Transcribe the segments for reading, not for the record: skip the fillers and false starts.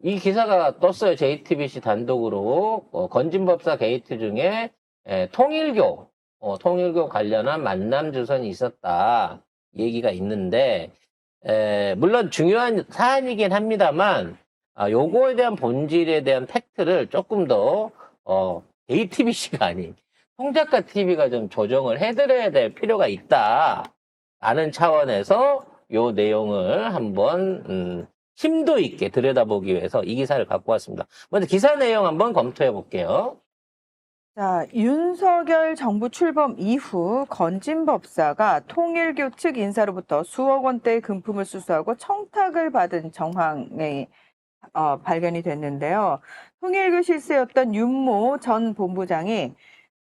이 기사가 떴어요. JTBC 단독으로. 건진법사 게이트 중에 통일교 관련한 만남 주선이 있었다. 얘기가 있는데, 물론 중요한 사안이긴 합니다만, 요거에 대한 본질에 대한 팩트를 조금 더, JTBC가 아닌, 홍작가 TV가 좀 조정을 해드려야 될 필요가 있다. 라는 차원에서 요 내용을 한번, 심도 있게 들여다보기 위해서 이 기사를 갖고 왔습니다. 먼저 기사 내용 한번 검토해 볼게요. 자, 윤석열 정부 출범 이후 건진법사가 통일교 측 인사로부터 수억 원대의 금품을 수수하고 청탁을 받은 정황이 발견이 됐는데요. 통일교 실세였던 윤모 전 본부장이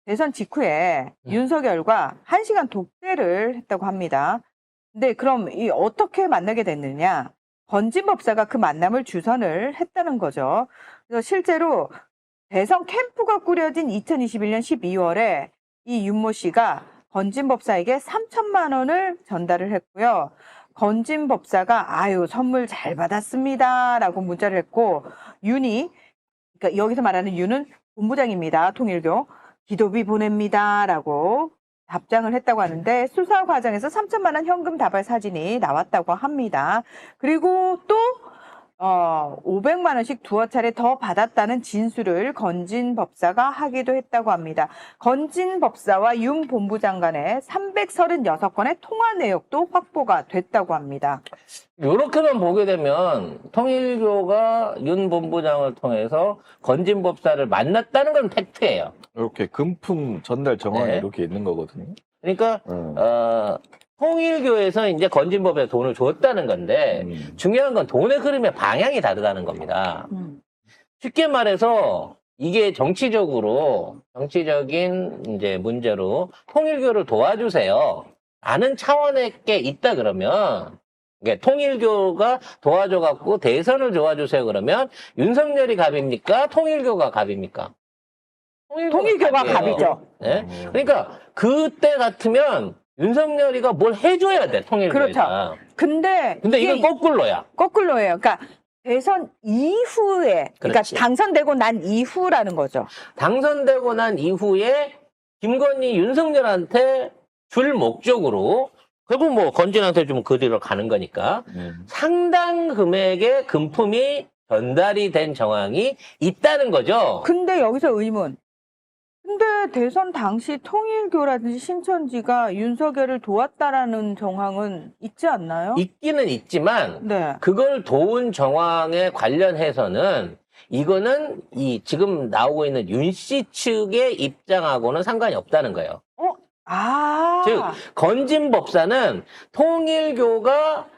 대선 직후에 윤석열과 1시간 독대를 했다고 합니다. 근데 그럼 어떻게 만나게 됐느냐? 건진법사가 그 만남을 주선을 했다는 거죠. 그래서 실제로 대선 캠프가 꾸려진 2021년 12월에 이 윤모 씨가 건진법사에게 3천만 원을 전달을 했고요. 건진법사가 선물 잘 받았습니다 라고 문자를 했고, 그러니까 여기서 말하는 윤은 본부장입니다. 통일교. 기도비 보냅니다 라고 답장을 했다고 하는데, 수사 과정에서 3천만 원 현금 다발 사진이 나왔다고 합니다. 그리고 또 500만 원씩 두어 차례 더 받았다는 진술을 건진법사가 하기도 했다고 합니다. 건진법사와 윤 본부장 간의 336건의 통화 내역도 확보가 됐다고 합니다. 이렇게만 보게 되면 통일교가 윤 본부장을 통해서 건진법사를 만났다는 건 팩트예요. 이렇게 금품 전달 정황이 네. 이렇게 있는 거거든요. 그러니까 통일교에서 이제 건진법에 돈을 줬다는 건데 중요한 건 돈의 흐름의 방향이 다르다는 겁니다. 쉽게 말해서 이게 정치적인 이제 문제로 통일교를 도와주세요. 라는 차원의 게 있다 그러면, 통일교가 도와줘갖고 대선을 도와주세요 그러면 윤석열이 갑입니까? 통일교가 갑입니까? 통일교가 갑이에요. 갑이죠. 네? 그러니까 그때 같으면 윤석열이가 뭘 해줘야 돼, 통일교가. 그렇죠. 근데 이건 거꾸로야. 거꾸로예요. 그러니까 대선 이후에, 그러니까 그렇지. 당선되고 난 이후라는 거죠. 당선되고 난 이후에 김건희 윤석열한테 줄 목적으로 결국 뭐 건진한테 좀 그리러 가는 거니까 상당 금액의 금품이 전달이 된 정황이 있다는 거죠. 근데 여기서 의문. 근데 대선 당시 통일교라든지 신천지가 윤석열을 도왔다라는 정황은 있지 않나요? 있기는 있지만 네. 그걸 도운 정황에 관련해서는 이거는 지금 나오고 있는 윤 씨 측의 입장하고는 상관이 없다는 거예요. 즉 건진법사는 통일교가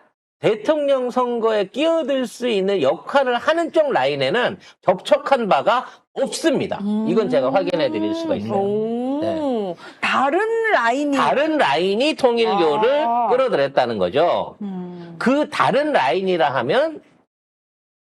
대통령 선거에 끼어들 수 있는 역할을 하는 쪽 라인에는 접촉한 바가 없습니다. 이건 제가 확인해 드릴 수가 있어요. 네. 다른 라인이 통일교를 끌어들였다는 거죠. 그 다른 라인이라 하면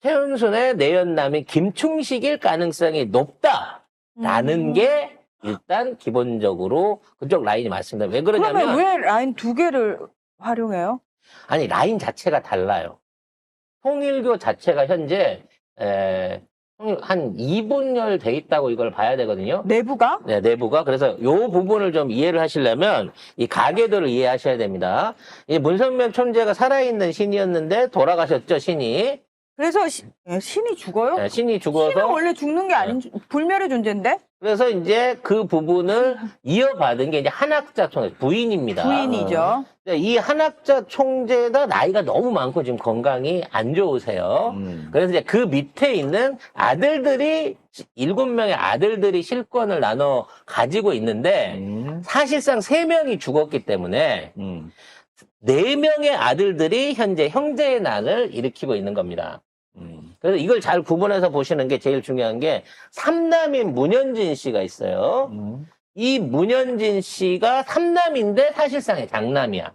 최은순의 내연남인 김충식일 가능성이 높다라는 게 일단 기본적으로 그쪽 라인이 맞습니다. 왜 그러냐면, 그러면 왜 라인 두 개를 활용해요? 아니 라인 자체가 달라요. 통일교 자체가 현재 한 2분열 돼 있다고 이걸 봐야 되거든요. 내부가? 네, 내부가. 그래서 요 부분을 좀 이해를 하시려면 이 가계도를 이해하셔야 됩니다. 이 문선명 총재가 살아있는 신이었는데 돌아가셨죠, 신이. 그래서 신이 죽어요? 네, 신이 죽어서. 신은 원래 죽는 게 아닌 불멸의 존재인데? 그래서 이제 그 부분을 이어받은 게 이제 한학자 총재, 부인입니다. 부인이죠. 이 한학자 총재가 나이가 너무 많고 지금 건강이 안 좋으세요. 그래서 이제 그 밑에 있는 아들들이 7명의 아들들이 실권을 나눠 가지고 있는데 사실상 3명이 죽었기 때문에 4명의 아들들이 현재 형제의 난을 일으키고 있는 겁니다. 그래서 이걸 잘 구분해서 보시는 게 제일 중요한 게 삼남인 문현진 씨가 있어요. 이 문현진 씨가 삼남인데 사실상의 장남이야.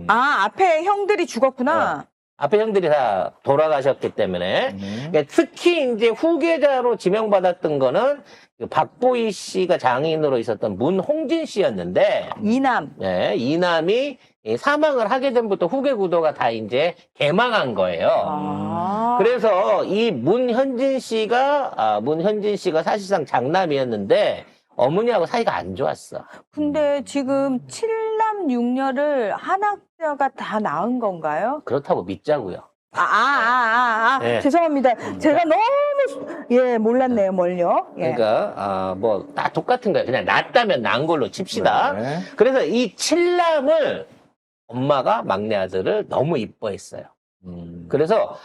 앞에 형들이 죽었구나. 앞에 형들이 다 돌아가셨기 때문에. 그러니까 특히 이제 후계자로 지명받았던 거는 박보희 씨가 장인으로 있었던 문홍진 씨였는데, 이남. 네, 이남이 이 사망을 하게 된부터 후계 구도가 다 이제 개망한 거예요. 아. 그래서 이 문현진 씨가 사실상 장남이었는데 어머니하고 사이가 안 좋았어. 근데 지금 7남 6녀를 한 학자가 다 낳은 건가요? 그렇다고 믿자고요. 아. 예. 죄송합니다. 제가 너무, 예, 몰랐네요, 뭘요? 예. 그러니까 뭐 다 똑같은 거예요. 그냥 낳았다면 낳은 걸로 칩시다. 네. 그래서 이 칠남을 엄마가 막내 아들을 너무 이뻐했어요. 그래서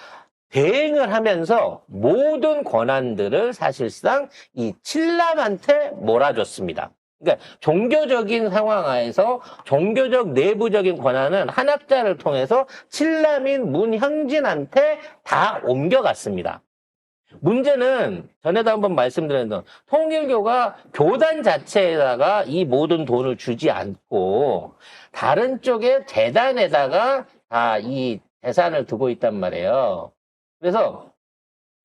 대행을 하면서 모든 권한들을 사실상 이 칠남한테 몰아줬습니다. 그러니까 종교적인 상황 하에서 종교적 내부적인 권한은 한학자를 통해서 칠남인 문형진한테 다 옮겨갔습니다. 문제는 전에도 한번 말씀드렸던 통일교가 교단 자체에다가 이 모든 돈을 주지 않고 다른 쪽에 재단에다가 다 이 재산을 두고 있단 말이에요. 그래서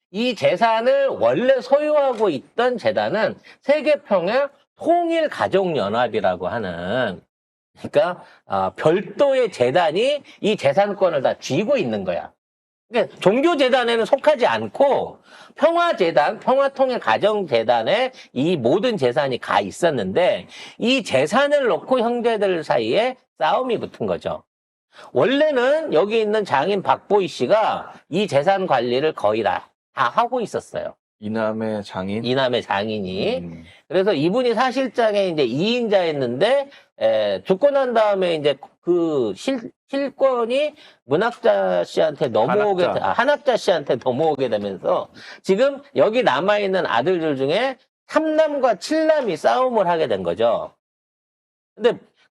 이 재산을 원래 소유하고 있던 재단은 세계평화 통일가족연합이라고 하는, 그러니까 별도의 재단이 이 재산권을 다 쥐고 있는 거야. 그러니까 종교재단에는 속하지 않고 평화재단, 평화통일가정재단에 이 모든 재산이 가 있었는데 이 재산을 놓고 형제들 사이에 싸움이 붙은 거죠. 원래는 여기 있는 장인 박보희 씨가 이 재산 관리를 거의 다 하고 있었어요. 이남의 장인. 이남의 장인이. 그래서 이분이 사실장에 이제 2인자였는데, 죽고 난 다음에 이제 그 실권이 문학자 씨한테 넘어오게, 한학자 씨한테 넘어오게 되면서 지금 여기 남아있는 아들들 중에 3남과 7남이 싸움을 하게 된 거죠.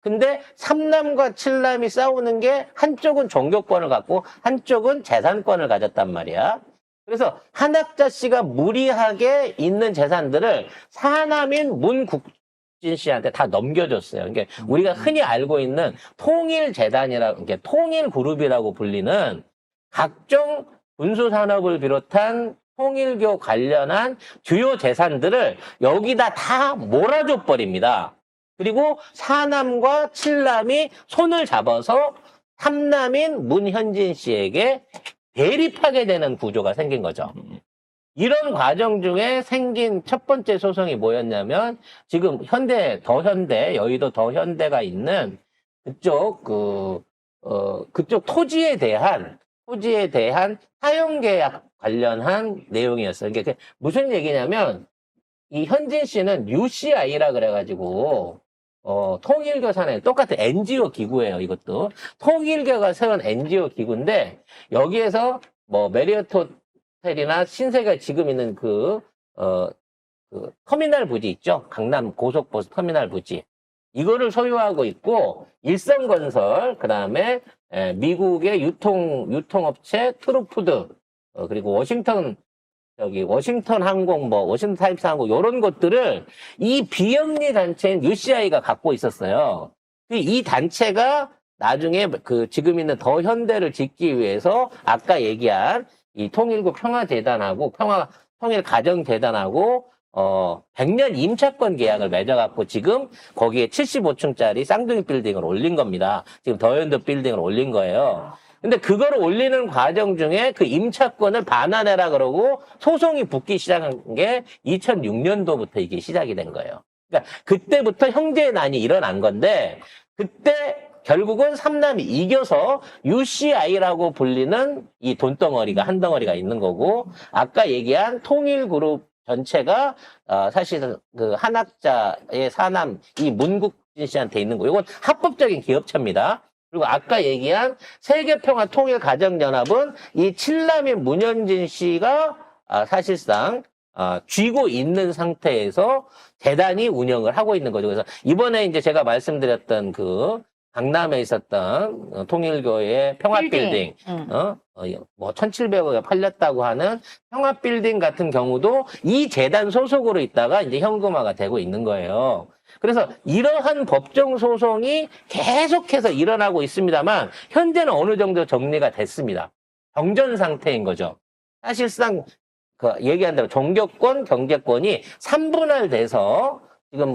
근데 3남과 7남이 싸우는 게 한쪽은 종교권을 갖고 한쪽은 재산권을 가졌단 말이야. 그래서 한학자 씨가 무리하게 있는 재산들을 사남인 문국진 씨한테 다 넘겨줬어요. 그러니까 우리가 흔히 알고 있는 통일재단이라고, 그러니까 통일그룹이라고 불리는 각종 군수산업을 비롯한 통일교 관련한 주요 재산들을 여기다 다 몰아줘 버립니다. 그리고 사남과 칠남이 손을 잡아서 삼남인 문현진 씨에게 대립하게 되는 구조가 생긴 거죠. 이런 과정 중에 생긴 첫 번째 소송이 뭐였냐면 지금 여의도 더현대가 있는 그쪽 그쪽 토지에 대한 사용계약 관련한 내용이었어요. 그러니까 무슨 얘기냐면 이 현진 씨는 UCI라 그래가지고 통일교 산하에 똑같은 NGO 기구예요. 이것도 통일교가 세운 NGO 기구인데 여기에서 뭐 메리어트 호텔이나 신세가 지금 있는 그 터미널 부지 있죠. 강남 고속버스 터미널 부지 이거를 소유하고 있고 일성건설 그다음에 미국의 유통업체 트루푸드 그리고 워싱턴 항공, 워싱턴 타임스 항공, 요런 것들을 이 비영리 단체인 UCI가 갖고 있었어요. 이 단체가 나중에 지금 있는 더 현대를 짓기 위해서 아까 얘기한 이 통일구 평화재단하고 통일가정재단하고 100년 임차권 계약을 맺어갖고 지금 거기에 75층짜리 쌍둥이 빌딩을 올린 겁니다. 지금 더 현대 빌딩을 올린 거예요. 근데 그거를 올리는 과정 중에 그 임차권을 반환해라 그러고 소송이 붙기 시작한 게 2006년도부터 이게 시작이 된 거예요. 그러니까 그때부터 형제의 난이 일어난 건데 그때 결국은 삼남이 이겨서 UCI라고 불리는 이 돈덩어리가 한 덩어리가 있는 거고 아까 얘기한 통일그룹 전체가 사실 그 한학자의 사남 이 문국진 씨한테 있는 거. 이건 합법적인 기업체입니다. 그리고 아까 얘기한 세계평화 통일가정연합은 이 칠남인 문현진 씨가 사실상 쥐고 있는 상태에서 재단이 운영을 하고 있는 거죠. 그래서 이번에 이제 제가 말씀드렸던 그 강남에 있었던 통일교의 평화빌딩, 뭐 1,700억에 팔렸다고 하는 평화빌딩 같은 경우도 이 재단 소속으로 있다가 이제 현금화가 되고 있는 거예요. 그래서 이러한 법정 소송이 계속해서 일어나고 있습니다만 현재는 어느 정도 정리가 됐습니다. 정전 상태인 거죠. 사실상 얘기한 대로 종교권, 경제권이 3분할돼서 지금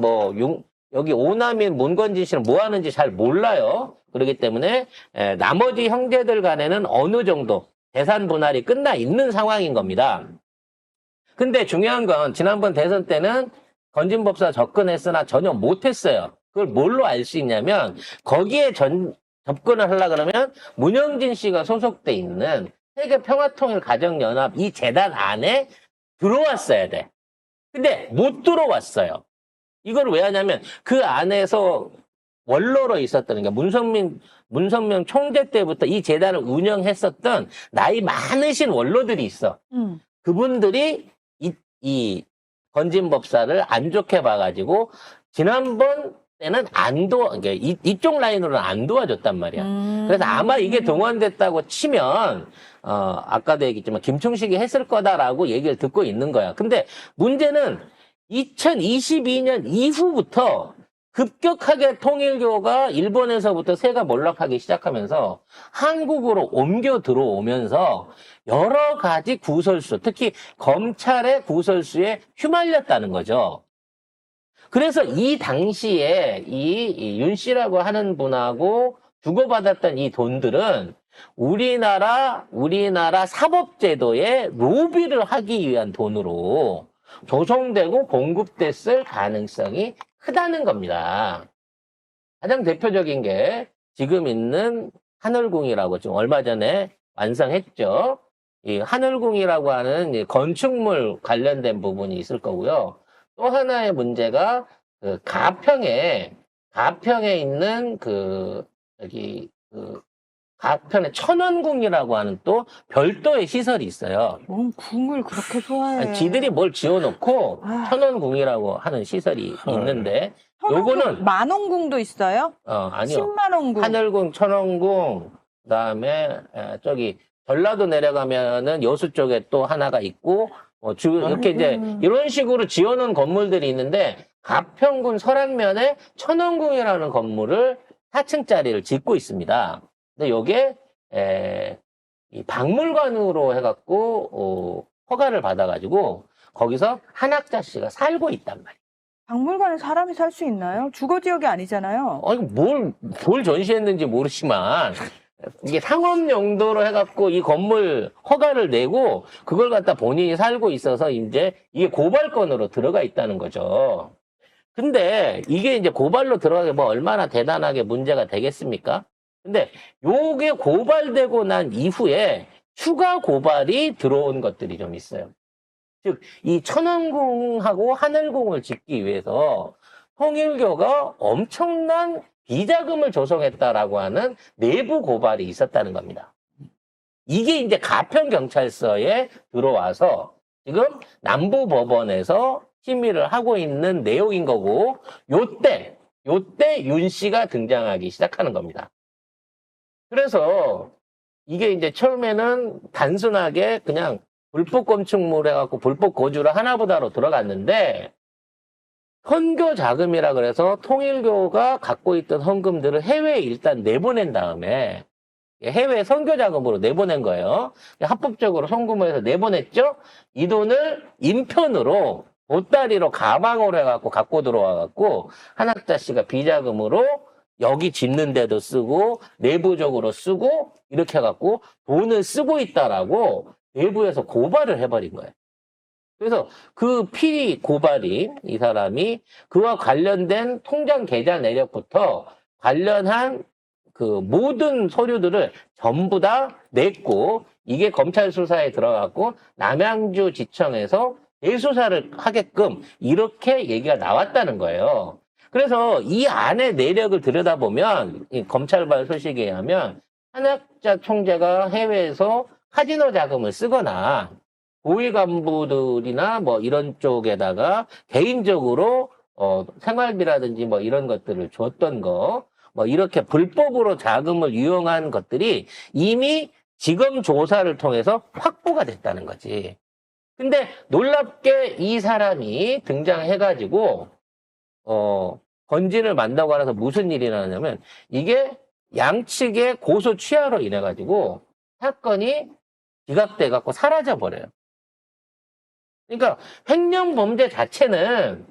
여기 오남인 문건진 씨는 뭐 하는지 잘 몰라요. 그렇기 때문에 나머지 형제들 간에는 어느 정도 재산 분할이 끝나 있는 상황인 겁니다. 근데 중요한 건 지난번 대선 때는 건진법사 접근했으나 전혀 못했어요. 그걸 뭘로 알 수 있냐면 거기에 접근을 하려고 그러면 문영진 씨가 소속돼 있는 세계평화통일가정연합 이 재단 안에 들어왔어야 돼. 근데 못 들어왔어요. 이걸 왜 하냐면 그 안에서 원로로 있었던, 그러니까 문선명 총재 때부터 이 재단을 운영했었던 나이 많으신 원로들이 있어. 그분들이 이 건진법사를 안 좋게 봐가지고 지난번 때는 그러니까 이쪽 라인으로는 안 도와줬단 말이야. 그래서 아마 이게 동원됐다고 치면 아까도 얘기했지만 김충식이 했을 거다라고 얘기를 듣고 있는 거야. 근데 문제는 2022년 이후부터 급격하게 통일교가 일본에서부터 세가 몰락하기 시작하면서 한국으로 옮겨 들어오면서 여러 가지 구설수, 특히 검찰의 구설수에 휘말렸다는 거죠. 그래서 이 당시에 이 윤 씨라고 하는 분하고 주고받았던 이 돈들은 우리나라 사법제도에 로비를 하기 위한 돈으로 조성되고 공급됐을 가능성이 크다는 겁니다. 가장 대표적인 게 지금 있는 하늘궁이라고 지금 얼마 전에 완성했죠. 이 하늘궁이라고 하는 이 건축물 관련된 부분이 있을 거고요. 또 하나의 문제가 그 가평에 있는 가평에 천원궁이라고 하는 또 별도의 시설이 있어요. 뭔 궁을 그렇게 좋아해. 아니, 지들이 뭘 지어놓고 천원궁이라고 하는 시설이 있는데 요거는 만원궁도 있어요? 아니요. 10만원궁. 하늘궁, 천원궁, 그다음에 저기 전라도 내려가면은 여수 쪽에 또 하나가 있고 이렇게 이제 이런 식으로 지어놓은 건물들이 있는데 가평군 설안면에 천원궁이라는 건물을 4층짜리를 짓고 있습니다. 근데 요게 이 박물관으로 해갖고 허가를 받아가지고 거기서 한학자 씨가 살고 있단 말이에요. 박물관에 사람이 살 수 있나요? 주거 지역이 아니잖아요. 아니 뭘 전시했는지 모르지만 이게 상업 용도로 해갖고 이 건물 허가를 내고 그걸 갖다 본인이 살고 있어서 이제 이게 고발건으로 들어가 있다는 거죠. 근데 이게 이제 고발로 들어가게 뭐 얼마나 대단하게 문제가 되겠습니까? 근데 요게 고발되고 난 이후에 추가 고발이 들어온 것들이 좀 있어요. 즉, 이 천원궁하고 하늘궁을 짓기 위해서 통일교가 엄청난 비자금을 조성했다라고 하는 내부 고발이 있었다는 겁니다. 이게 이제 가평경찰서에 들어와서 지금 남부법원에서 심의를 하고 있는 내용인 거고, 요때 윤 씨가 등장하기 시작하는 겁니다. 그래서 이게 이제 처음에는 단순하게 그냥 불법 건축물 해갖고 불법 거주를 하나보다로 들어갔는데, 선교 자금이라 그래서 통일교가 갖고 있던 헌금들을 해외에 일단 내보낸 다음에 해외 선교 자금으로 내보낸 거예요. 합법적으로 송금을 해서 내보냈죠. 이 돈을 인편으로 보따리로 가방으로 해갖고 갖고 들어와갖고 한학자 씨가 비자금으로 여기 짓는 데도 쓰고 내부적으로 쓰고 이렇게 해갖고 돈을 쓰고 있다라고 내부에서 고발을 해버린 거예요. 그래서 그 피리 고발인 이 사람이 그와 관련된 통장 계좌 내역부터 관련한 그 모든 서류들을 전부 다 냈고 이게 검찰 수사에 들어갔고 남양주 지청에서 재수사를 하게끔 이렇게 얘기가 나왔다는 거예요. 그래서 이 안의 내력을 들여다보면 이 검찰발 소식에 의하면 한학자 총재가 해외에서 카지노 자금을 쓰거나 고위 간부들이나 뭐 이런 쪽에다가 개인적으로 생활비라든지 뭐 이런 것들을 줬던 거, 뭐 이렇게 불법으로 자금을 유용한 것들이 이미 지검 조사를 통해서 확보가 됐다는 거지. 근데 놀랍게 이 사람이 등장해가지고 건진을 만나고 나서 무슨 일이 나냐면 이게 양측의 고소 취하로 인해가지고 사건이 기각돼갖고 사라져버려요. 그러니까 횡령 범죄 자체는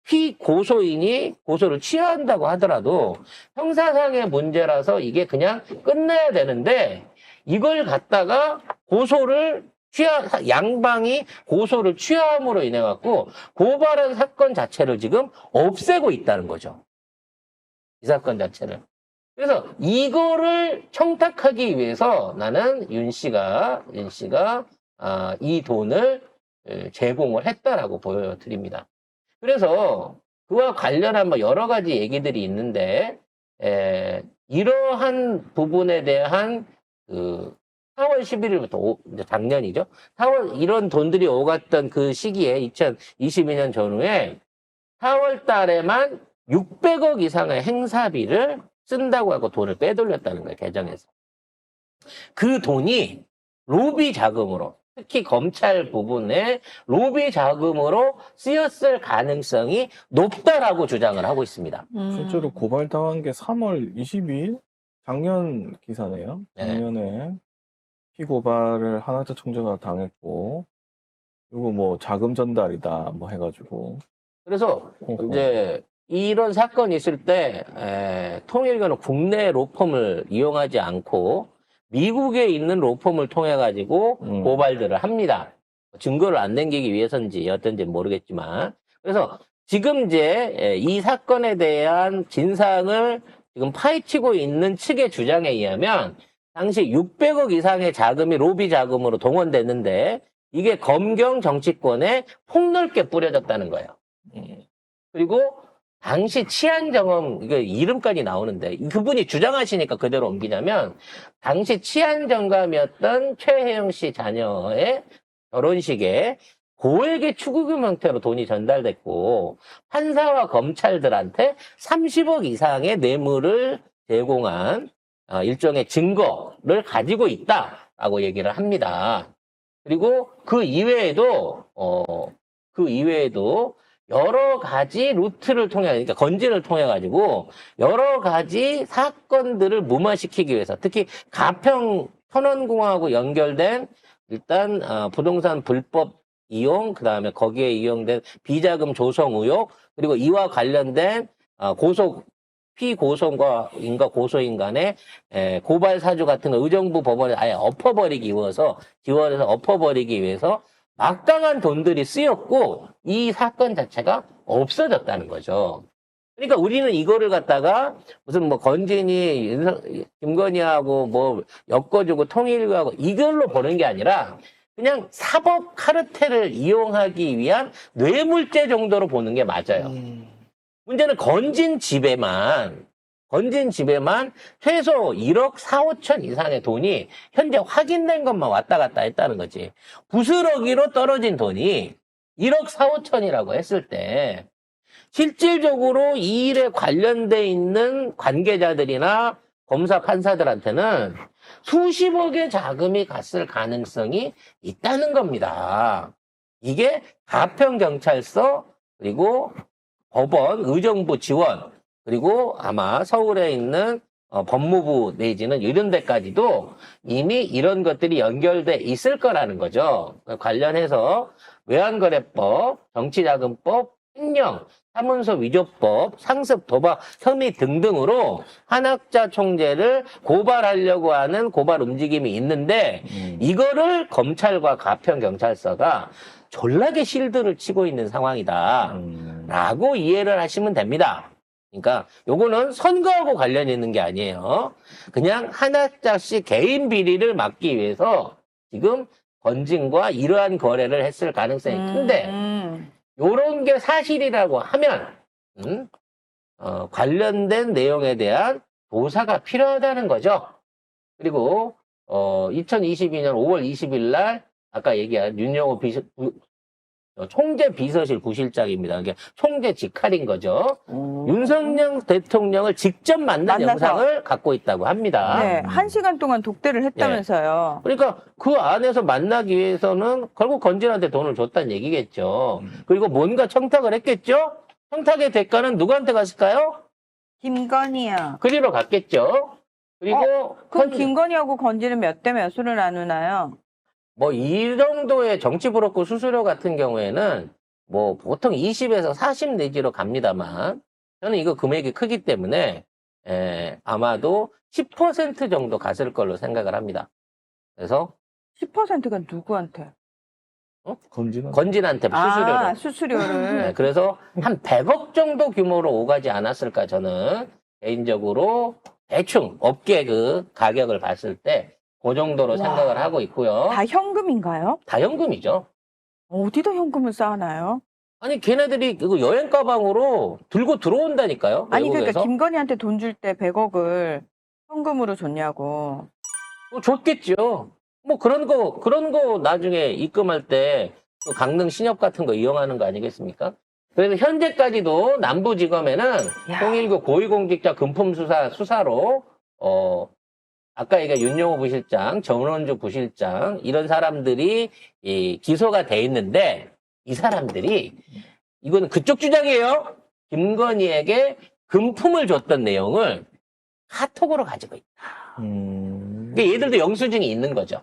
피고소인이 고소를 취하한다고 하더라도 형사상의 문제라서 이게 그냥 끝내야 되는데 이걸 갖다가 양방이 고소를 취함으로 인해 갖고 고발한 사건 자체를 지금 없애고 있다는 거죠. 이 사건 자체를. 그래서 이거를 청탁하기 위해서 나는 윤 씨가 이 돈을 제공을 했다라고 보여드립니다. 그래서 그와 관련한 뭐 여러 가지 얘기들이 있는데 이러한 부분에 대한 4월 11일부터 작년이죠. 4월 이런 돈들이 오갔던 그 시기에 2022년 전후에 4월 달에만 600억 이상의 행사비를 쓴다고 하고 돈을 빼돌렸다는 거예요. 계정에서. 그 돈이 로비 자금으로 특히 검찰 부분에 로비 자금으로 쓰였을 가능성이 높다라고 주장을 하고 있습니다. 실제로 고발당한 게 3월 22일? 작년 기사네요. 작년에 피고발을 한학자 총재가 당했고, 그리고 뭐 자금 전달이다 뭐 해가지고. 그래서 이제 이런 사건이 있을 때 통일교는 국내 로펌을 이용하지 않고 미국에 있는 로펌을 통해 가지고 고발들을 합니다. 증거를 안 남기기 위해서인지 어떤지 모르겠지만. 그래서 지금 이제 이 사건에 대한 진상을 지금 파헤치고 있는 측의 주장에 의하면 당시 600억 이상의 자금이 로비 자금으로 동원됐는데 이게 검경 정치권에 폭넓게 뿌려졌다는 거예요. 그리고 당시 치안정엄, 이게 이름까지 나오는데, 그분이 주장하시니까 그대로 옮기자면, 당시 치안정감이었던 최혜영 씨 자녀의 결혼식에 고액의 축의금 형태로 돈이 전달됐고, 판사와 검찰들한테 30억 이상의 뇌물을 제공한 일종의 증거를 가지고 있다라고 얘기를 합니다. 그리고 그 이외에도 여러 가지 루트를 통해, 그러니까 건진을 통해 가지고 여러 가지 사건들을 무마시키기 위해서 특히 가평 천원공항하고 연결된 일단 부동산 불법 이용, 그 다음에 거기에 이용된 비자금 조성 의혹, 그리고 이와 관련된 피고소인과 고소인 간의 고발 사주 같은 거 의정부 법원에 아예 지원해서 엎어버리기 위해서 막강한 돈들이 쓰였고 이 사건 자체가 없어졌다는 거죠. 그러니까 우리는 이거를 갖다가 무슨 뭐 건진이 김건희하고 뭐 엮어주고 통일교하고 이걸로 보는 게 아니라 그냥 사법 카르텔을 이용하기 위한 뇌물죄 정도로 보는 게 맞아요. 문제는 건진 집에만 최소 1억 4, 5천 이상의 돈이 현재 확인된 것만 왔다 갔다 했다는 거지. 부스러기로 떨어진 돈이 1억 4, 5천이라고 했을 때 실질적으로 이 일에 관련돼 있는 관계자들이나 검사 판사들한테는 수십억의 자금이 갔을 가능성이 있다는 겁니다. 이게 가평경찰서 그리고 법원, 의정부 지원 그리고 아마 서울에 있는 법무부 내지는 이런 데까지도 이미 이런 것들이 연결돼 있을 거라는 거죠. 관련해서 외환거래법, 정치자금법, 횡령, 사문서 위조법, 상습, 도박, 혐의 등등으로 한학자 총재를 고발하려고 하는 고발 움직임이 있는데 이거를 검찰과 가평경찰서가 졸라게 실드를 치고 있는 상황이다 라고 이해를 하시면 됩니다. 그러니까 요거는 선거하고 관련이 있는 게 아니에요. 그냥 한학자씨 개인 비리를 막기 위해서 지금 건진과 이러한 거래를 했을 가능성이 큰데 요런 게 사실이라고 하면 관련된 내용에 대한 조사가 필요하다는 거죠. 그리고 2022년 5월 20일 날 아까 얘기한 윤영호 총재 비서실 부실장입니다. 이게 총재 직할인 거죠. 윤석열 대통령을 직접 만난 영상을 갖고 있다고 합니다. 네, 1시간 동안 독대를 했다면서요. 그러니까 그 안에서 만나기 위해서는 결국 건진한테 돈을 줬다는 얘기겠죠. 그리고 뭔가 청탁을 했겠죠? 청탁의 대가는 누구한테 갔을까요? 김건희요. 그리로 갔겠죠. 그리고 그럼 김건희하고 건진은 몇 대 몇으로 나누나요? 뭐 이 정도의 정치 브로커 수수료 같은 경우에는 뭐 보통 20에서 40 내지로 갑니다만 저는 이거 금액이 크기 때문에 아마도 10% 정도 갔을 걸로 생각을 합니다. 그래서 10%가 누구한테? 건진한테 수수료를. 아, 수수료를. 네, 그래서 한 100억 정도 규모로 오가지 않았을까 저는 개인적으로 대충 업계 그 가격을 봤을 때 그 정도로 와. 생각을 하고 있고요. 다 현금인가요? 다 현금이죠. 어디다 현금을 쌓아놔요? 아니 걔네들이 그 여행 가방으로 들고 들어온다니까요. 아니, 그러니까 외국에서. 김건희한테 돈 줄 때 100억을 현금으로 줬냐고. 뭐 줬겠죠. 뭐 그런 거 나중에 입금할 때 또 강릉 신협 같은 거 이용하는 거 아니겠습니까? 그래서 현재까지도 남부지검에는 야. 통일교 고위공직자 금품 수사로 아까 얘기한 윤영호 부실장, 정원주 부실장 이런 사람들이 기소가 돼 있는데 이 사람들이 이거는 그쪽 주장이에요. 김건희에게 금품을 줬던 내용을 카톡으로 가지고 있다. 그러니까 얘들도 영수증이 있는 거죠.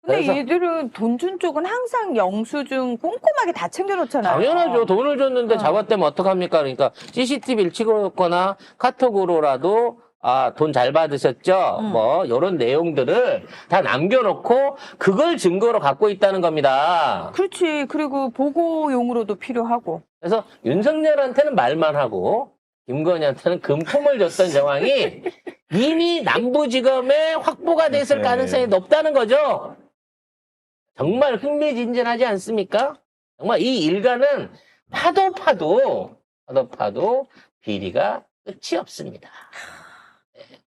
근데 그래서- 얘들은 돈 준 쪽은 항상 영수증 꼼꼼하게 다 챙겨놓잖아요. 당연하죠. 돈을 줬는데 어. 잡았다면 어떡합니까? 그러니까 CCTV를 찍어놓거나 카톡으로라도 돈 잘 받으셨죠? 뭐 이런 내용들을 다 남겨놓고 그걸 증거로 갖고 있다는 겁니다. 그렇지. 그리고 보고용으로도 필요하고. 그래서 윤석열한테는 말만 하고 김건희한테는 금품을 줬던 정황이 이미 남부지검에 확보가 됐을 네. 가능성이 높다는 거죠. 정말 흥미진진하지 않습니까? 정말 이 일가는 파도 비리가 끝이 없습니다.